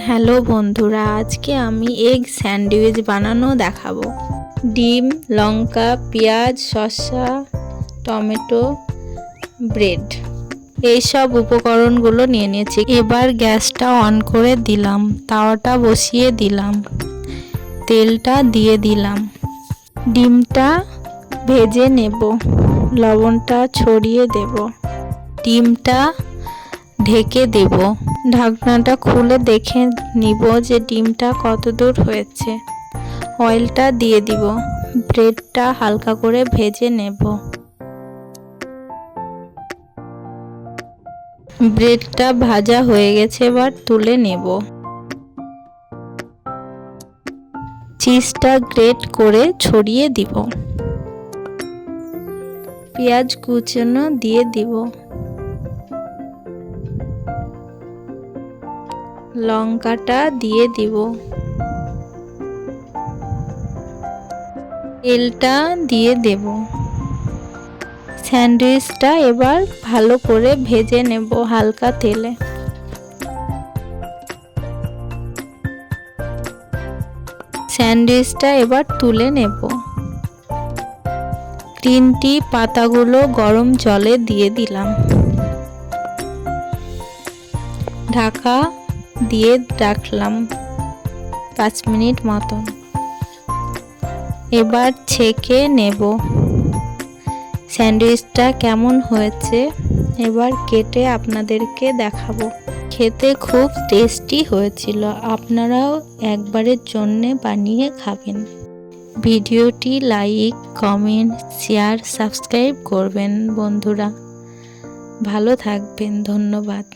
Hello বন্ধুরা, আজকে আমি এগ স্যান্ডউইচ বানানো দেখাবো। ডিম, লঙ্কা, পেঁয়াজ, শসা, টমেটো, ব্রেড, এইসব উপকরণগুলো নিয়ে নিয়েছি। এবার গ্যাসটা অন করে দিলাম, তাওয়াটা বসিয়ে দিলাম, তেলটা দিয়ে দিলাম, ডিমটা ভেজে নেব, লবণটা ছড়িয়ে দেব, ডিমটা ঢেকে দেব। ঢাকনাটা খুলে দেখে নিব যে ডিমটা কতদূর হয়েছে। অয়েলটা দিয়ে দিব, ব্রেডটা হালকা করে ভেজে নেব। ব্রেডটা ভাজা হয়ে গেছে, এবার তুলে নেব। চিজটা গ্রেট করে ছড়িয়ে দিব, পেঁয়াজ কুচানো দিয়ে দিব, লঙ্কাটা দিয়ে দিব, তেলটা দিয়ে দেব। স্যান্ডউইচটা এবার ভালো করে ভেজে নেব হালকা তেলে। স্যান্ডউইচটা এবার তুলে নেব। গ্রিন টি পাতাগুলো গরম জলে দিয়ে দিলাম, ঢাকা দিয়ে রাখলাম 5 মিনিট মতন। এবার ছেঁকে নেব। স্যান্ডউইচটা কেমন হয়েছে এবার কেটে আপনাদেরকে দেখাবো। খেতে খুব টেস্টি হয়েছিল, আপনারাও একবারের জন্যে বানিয়ে খাবেন। ভিডিওটি লাইক, কমেন্ট, শেয়ার, সাবস্ক্রাইব করবেন বন্ধুরা। ভালো থাকবেন, ধন্যবাদ।